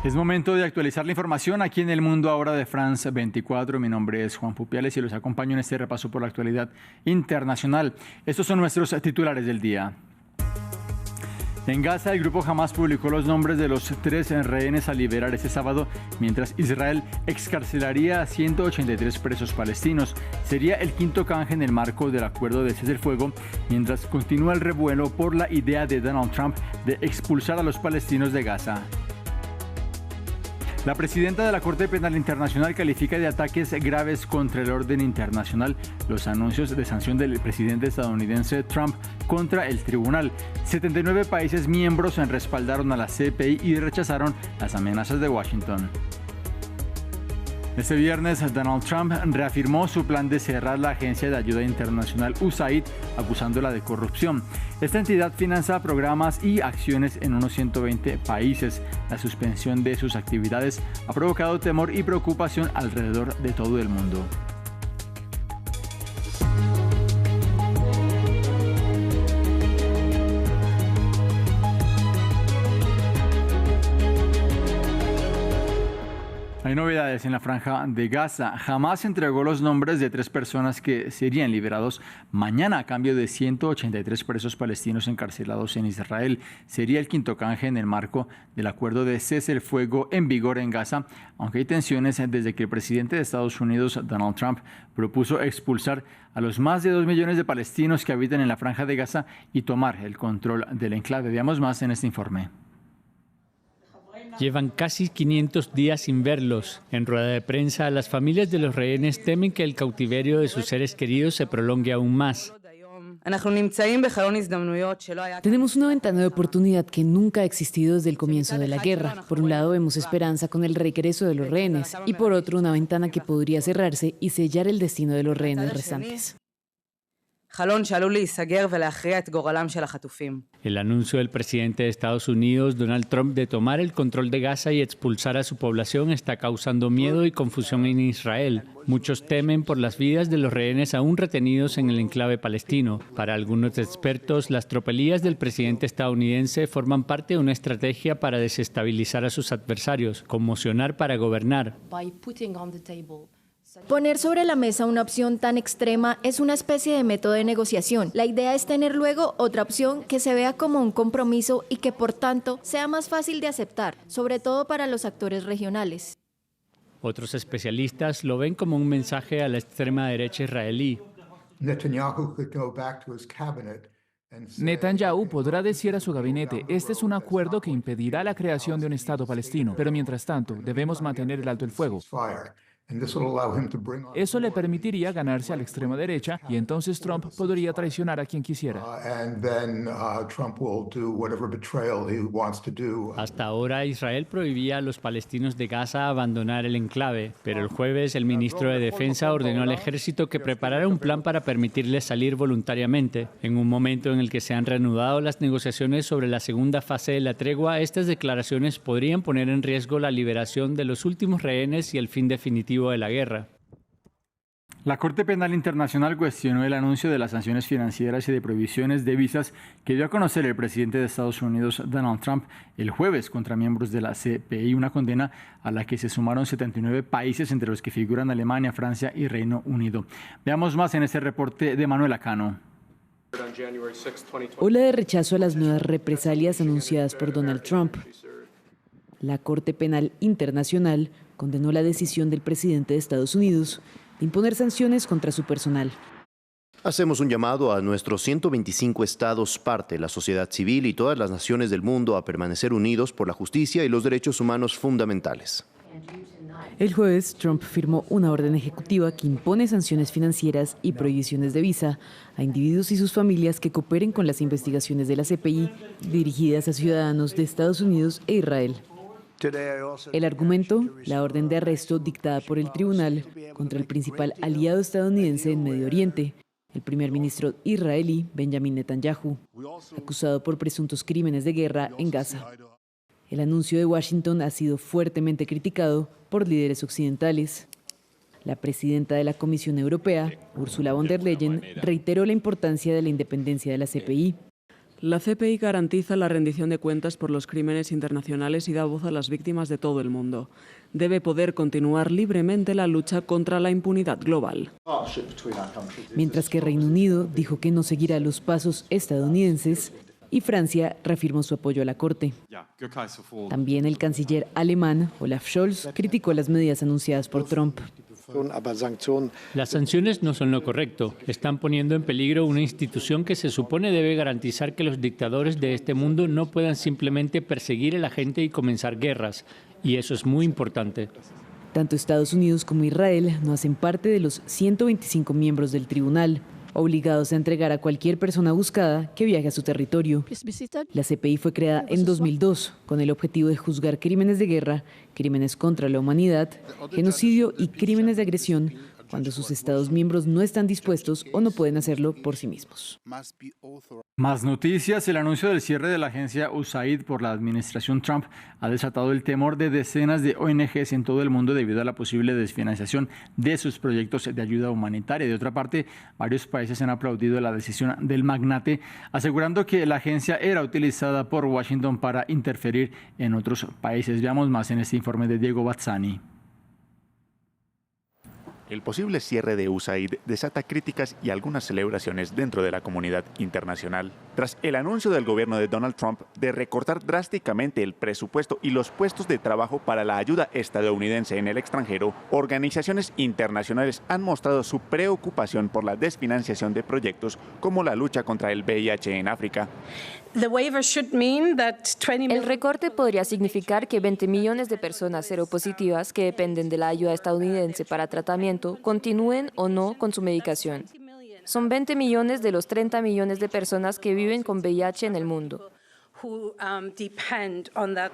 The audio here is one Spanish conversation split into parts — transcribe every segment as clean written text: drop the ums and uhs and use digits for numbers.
Es momento de actualizar la información aquí en El Mundo Ahora de France 24. Mi nombre es Juan Pupiales y los acompaño en este repaso por la actualidad internacional. Estos son nuestros titulares del día. En Gaza, el grupo Hamas publicó los nombres de los 3 rehenes a liberar este sábado, mientras Israel excarcelaría a 183 presos palestinos. Sería el quinto canje en el marco del acuerdo de cese el fuego, mientras continúa el revuelo por la idea de Donald Trump de expulsar a los palestinos de Gaza. La presidenta de la Corte Penal Internacional califica de ataques graves contra el orden internacional los anuncios de sanción del presidente estadounidense Trump contra el tribunal. 79 países miembros respaldaron a la CPI y rechazaron las amenazas de Washington. Este viernes, Donald Trump reafirmó su plan de cerrar la agencia de ayuda internacional USAID, acusándola de corrupción. Esta entidad financia programas y acciones en unos 120 países. La suspensión de sus actividades ha provocado temor y preocupación alrededor de todo el mundo. Hay novedades en la franja de Gaza. Hamas entregó los nombres de 3 personas que serían liberados mañana a cambio de 183 presos palestinos encarcelados en Israel. Sería el quinto canje en el marco del acuerdo de cese el fuego en vigor en Gaza, aunque hay tensiones desde que el presidente de Estados Unidos, Donald Trump, propuso expulsar a los más de 2 millones de palestinos que habitan en la franja de Gaza y tomar el control del enclave. Veamos más en este informe. Llevan casi 500 días sin verlos. En rueda de prensa, las familias de los rehenes temen que el cautiverio de sus seres queridos se prolongue aún más. Tenemos una ventana de oportunidad que nunca ha existido desde el comienzo de la guerra. Por un lado, vemos esperanza con el regreso de los rehenes y por otro, una ventana que podría cerrarse y sellar el destino de los rehenes restantes. El anuncio del presidente de Estados Unidos, Donald Trump, de tomar el control de Gaza y expulsar a su población está causando miedo y confusión en Israel. Muchos temen por las vidas de los rehenes aún retenidos en el enclave palestino. Para algunos expertos, las tropelías del presidente estadounidense forman parte de una estrategia para desestabilizar a sus adversarios, conmocionar para gobernar. Poner sobre la mesa una opción tan extrema es una especie de método de negociación. La idea es tener luego otra opción que se vea como un compromiso y que por tanto sea más fácil de aceptar, sobre todo para los actores regionales. Otros especialistas lo ven como un mensaje a la extrema derecha israelí. Netanyahu podrá decir a su gabinete, este es un acuerdo que impedirá la creación de un Estado palestino, pero mientras tanto debemos mantener el alto el fuego. Eso le permitiría ganarse a la extrema derecha y entonces Trump podría traicionar a quien quisiera. Hasta ahora Israel prohibía a los palestinos de Gaza abandonar el enclave, pero el jueves el ministro de Defensa ordenó al ejército que preparara un plan para permitirles salir voluntariamente. En un momento en el que se han reanudado las negociaciones sobre la segunda fase de la tregua, estas declaraciones podrían poner en riesgo la liberación de los últimos rehenes y el fin definitivo de la guerra. La Corte Penal Internacional cuestionó el anuncio de las sanciones financieras y de prohibiciones de visas que dio a conocer el presidente de Estados Unidos, Donald Trump, el jueves contra miembros de la CPI, una condena a la que se sumaron 79 países, entre los que figuran Alemania, Francia y Reino Unido. Veamos más en este reporte de Manuel Acano. Ola de rechazo a las nuevas represalias anunciadas por Donald Trump. La Corte Penal Internacional condenó la decisión del presidente de Estados Unidos de imponer sanciones contra su personal. Hacemos un llamado a nuestros 125 estados parte, la sociedad civil y todas las naciones del mundo a permanecer unidos por la justicia y los derechos humanos fundamentales. El jueves, Trump firmó una orden ejecutiva que impone sanciones financieras y prohibiciones de visa a individuos y sus familias que cooperen con las investigaciones de la CPI dirigidas a ciudadanos de Estados Unidos e Israel. El argumento, la orden de arresto dictada por el tribunal contra el principal aliado estadounidense en Medio Oriente, el primer ministro israelí Benjamin Netanyahu, acusado por presuntos crímenes de guerra en Gaza. El anuncio de Washington ha sido fuertemente criticado por líderes occidentales. La presidenta de la Comisión Europea, Ursula von der Leyen, reiteró la importancia de la independencia de la CPI. La CPI garantiza la rendición de cuentas por los crímenes internacionales y da voz a las víctimas de todo el mundo. Debe poder continuar libremente la lucha contra la impunidad global. Mientras que Reino Unido dijo que no seguirá los pasos estadounidenses y Francia reafirmó su apoyo a la Corte. También el canciller alemán, Olaf Scholz, criticó las medidas anunciadas por Trump. Las sanciones no son lo correcto. Están poniendo en peligro una institución que se supone debe garantizar que los dictadores de este mundo no puedan simplemente perseguir a la gente y comenzar guerras. Y eso es muy importante. Tanto Estados Unidos como Israel no hacen parte de los 125 miembros del tribunal, obligados a entregar a cualquier persona buscada que viaje a su territorio. La CPI fue creada en 2002 con el objetivo de juzgar crímenes de guerra, crímenes contra la humanidad, genocidio y crímenes de agresión cuando sus Estados miembros no están dispuestos o no pueden hacerlo por sí mismos. Más noticias. El anuncio del cierre de la agencia USAID por la administración Trump ha desatado el temor de decenas de ONGs en todo el mundo debido a la posible desfinanciación de sus proyectos de ayuda humanitaria. De otra parte, varios países han aplaudido la decisión del magnate, asegurando que la agencia era utilizada por Washington para interferir en otros países. Veamos más en este informe de Diego Bazzani. El posible cierre de USAID desata críticas y algunas celebraciones dentro de la comunidad internacional. Tras el anuncio del gobierno de Donald Trump de recortar drásticamente el presupuesto y los puestos de trabajo para la ayuda estadounidense en el extranjero, organizaciones internacionales han mostrado su preocupación por la desfinanciación de proyectos como la lucha contra el VIH en África. El recorte podría significar que 20 millones de personas seropositivas que dependen de la ayuda estadounidense para tratamiento continúen o no con su medicación. Son 20 millones de los 30 millones de personas que viven con VIH en el mundo.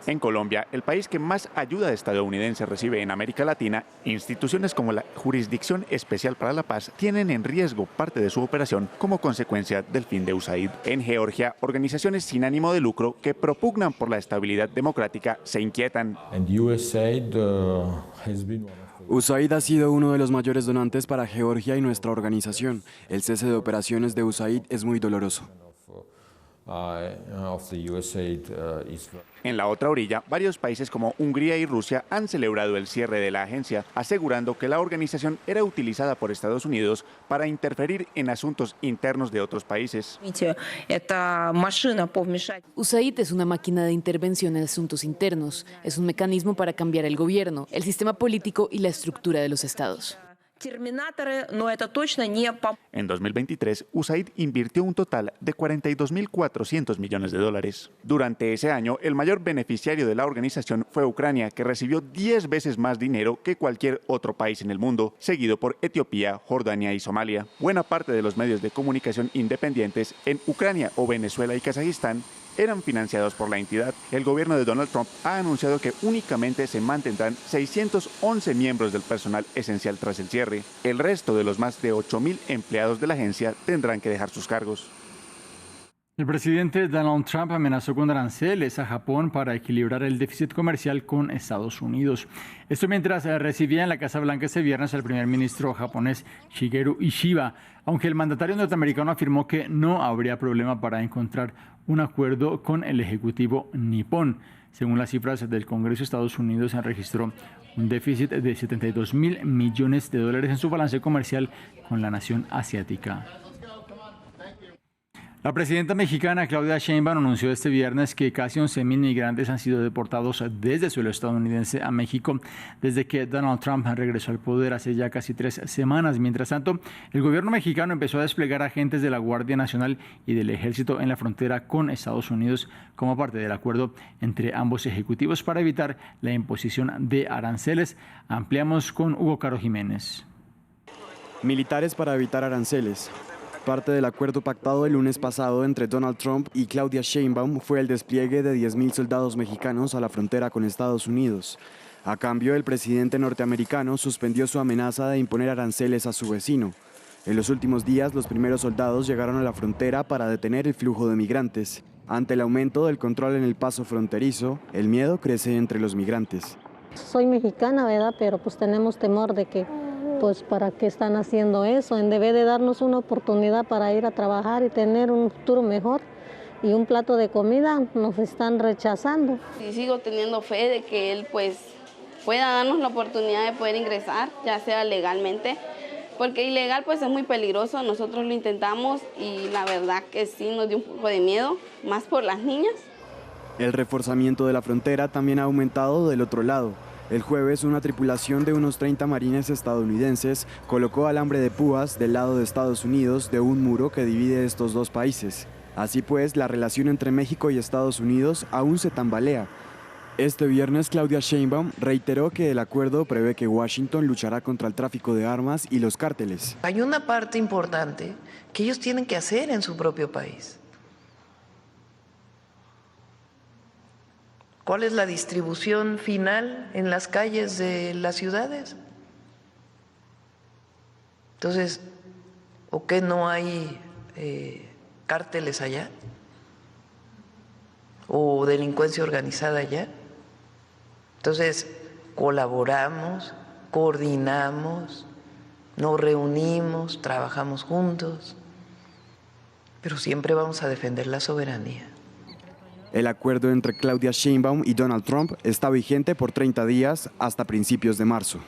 En Colombia, el país que más ayuda estadounidense recibe en América Latina, instituciones como la Jurisdicción Especial para la Paz tienen en riesgo parte de su operación como consecuencia del fin de USAID. En Georgia, organizaciones sin ánimo de lucro que propugnan por la estabilidad democrática se inquietan. USAID ha sido uno de los mayores donantes para Georgia y nuestra organización. El cese de operaciones de USAID es muy doloroso. En la otra orilla, varios países como Hungría y Rusia han celebrado el cierre de la agencia, asegurando que la organización era utilizada por Estados Unidos para interferir en asuntos internos de otros países. USAID es una máquina de intervención en asuntos internos. Es un mecanismo para cambiar el gobierno, el sistema político y la estructura de los estados. En 2023, USAID invirtió un total de $42.400 millones. Durante ese año, el mayor beneficiario de la organización fue Ucrania, que recibió 10 veces más dinero que cualquier otro país en el mundo, seguido por Etiopía, Jordania y Somalia. Buena parte de los medios de comunicación independientes en Ucrania o Venezuela y Kazajistán eran financiados por la entidad. El gobierno de Donald Trump ha anunciado que únicamente se mantendrán 611 miembros del personal esencial tras el cierre. El resto de los más de 8.000 empleados de la agencia tendrán que dejar sus cargos. El presidente Donald Trump amenazó con aranceles a Japón para equilibrar el déficit comercial con Estados Unidos. Esto mientras recibía en la Casa Blanca este viernes al primer ministro japonés Shigeru Ishiba, aunque el mandatario norteamericano afirmó que no habría problema para encontrar un acuerdo con el ejecutivo nipón. Según las cifras del Congreso de Estados Unidos, se registró un déficit de $72.000 millones en su balance comercial con la nación asiática. La presidenta mexicana Claudia Sheinbaum anunció este viernes que casi 11.000 migrantes han sido deportados desde suelo estadounidense a México desde que Donald Trump regresó al poder hace ya casi 3 semanas. Mientras tanto, el gobierno mexicano empezó a desplegar agentes de la Guardia Nacional y del Ejército en la frontera con Estados Unidos como parte del acuerdo entre ambos ejecutivos para evitar la imposición de aranceles. Ampliamos con Hugo Caro Jiménez. Militares para evitar aranceles. Parte del acuerdo pactado el lunes pasado entre Donald Trump y Claudia Sheinbaum fue el despliegue de 10.000 soldados mexicanos a la frontera con Estados Unidos. A cambio, el presidente norteamericano suspendió su amenaza de imponer aranceles a su vecino. En los últimos días, los primeros soldados llegaron a la frontera para detener el flujo de migrantes. Ante el aumento del control en el paso fronterizo, el miedo crece entre los migrantes. Soy mexicana, ¿verdad? Pero pues tenemos temor de que pues para qué están haciendo eso, en vez de darnos una oportunidad para ir a trabajar y tener un futuro mejor, y un plato de comida nos están rechazando. Y sigo teniendo fe de que él pues pueda darnos la oportunidad de poder ingresar, ya sea legalmente, porque ilegal pues es muy peligroso. Nosotros lo intentamos y la verdad que sí nos dio un poco de miedo, más por las niñas. El reforzamiento de la frontera también ha aumentado del otro lado. El jueves, una tripulación de unos 30 marines estadounidenses colocó alambre de púas del lado de Estados Unidos de un muro que divide estos dos países. Así pues, la relación entre México y Estados Unidos aún se tambalea. Este viernes, Claudia Sheinbaum reiteró que el acuerdo prevé que Washington luchará contra el tráfico de armas y los cárteles. Hay una parte importante que ellos tienen que hacer en su propio país. ¿Cuál es la distribución final en las calles de las ciudades? Entonces, ¿o qué no hay cárteles allá? ¿O delincuencia organizada allá? Entonces, colaboramos, coordinamos, nos reunimos, trabajamos juntos, pero siempre vamos a defender la soberanía. El acuerdo entre Claudia Sheinbaum y Donald Trump está vigente por 30 días hasta principios de marzo.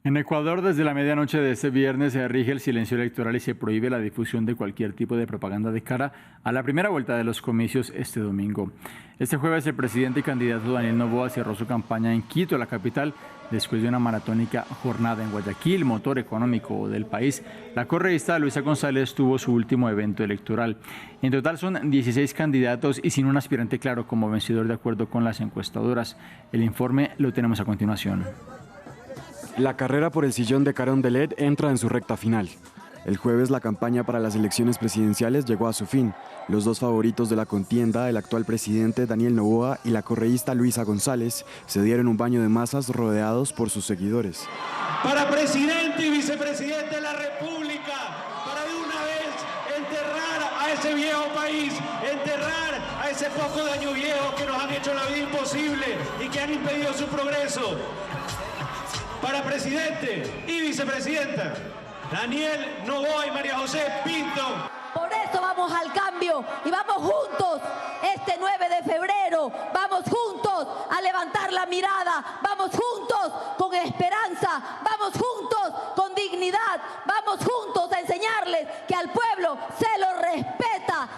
En Ecuador, desde la medianoche de este viernes se rige el silencio electoral y se prohíbe la difusión de cualquier tipo de propaganda de cara a la primera vuelta de los comicios este domingo. Este jueves, el presidente y candidato Daniel Noboa cerró su campaña en Quito, la capital, después de una maratónica jornada en Guayaquil, motor económico del país. La correísta Luisa González tuvo su último evento electoral. En total son 16 candidatos y sin un aspirante claro como vencedor de acuerdo con las encuestadoras. El informe lo tenemos a continuación. La carrera por el sillón de Carondelet entra en su recta final. El jueves la campaña para las elecciones presidenciales llegó a su fin. Los dos favoritos de la contienda, el actual presidente Daniel Noboa y la correísta Luisa González, se dieron un baño de masas rodeados por sus seguidores. Para presidente y vicepresidente de la República, para de una vez enterrar a ese viejo país, enterrar a ese poco daño viejo que nos han hecho la vida imposible y que han impedido su progreso. Para presidente y vicepresidenta, Daniel Noboa y María José Pinto. Por eso vamos al cambio y vamos juntos este 9 de febrero, vamos juntos a levantar la mirada, vamos juntos con esperanza, vamos juntos con dignidad, vamos juntos a enseñarles que al pueblo se lo respeta.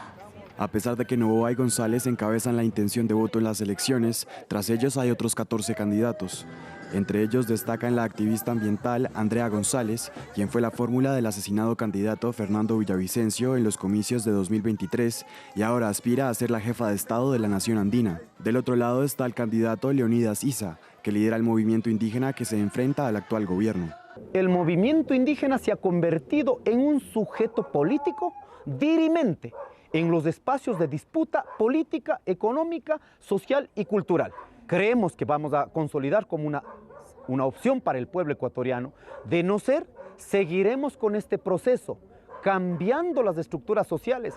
A pesar de que Noboa y González encabezan la intención de voto en las elecciones, tras ellos hay otros 14 candidatos. Entre ellos destacan la activista ambiental Andrea González, quien fue la fórmula del asesinado candidato Fernando Villavicencio en los comicios de 2023 y ahora aspira a ser la jefa de Estado de la nación andina. Del otro lado está el candidato Leonidas Issa, que lidera el movimiento indígena que se enfrenta al actual gobierno. El movimiento indígena se ha convertido en un sujeto político dirimente en los espacios de disputa política, económica, social y cultural. Creemos que vamos a consolidar como una opción para el pueblo ecuatoriano. De no ser, seguiremos con este proceso, cambiando las estructuras sociales.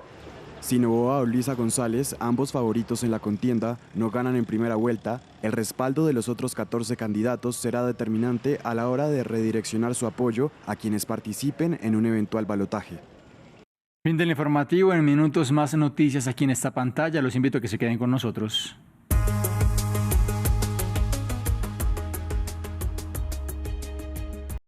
Si Noboa o Luisa González, ambos favoritos en la contienda, no ganan en primera vuelta, el respaldo de los otros 14 candidatos será determinante a la hora de redireccionar su apoyo a quienes participen en un eventual balotaje. Fin del informativo. En minutos más noticias aquí en esta pantalla. Los invito a que se queden con nosotros.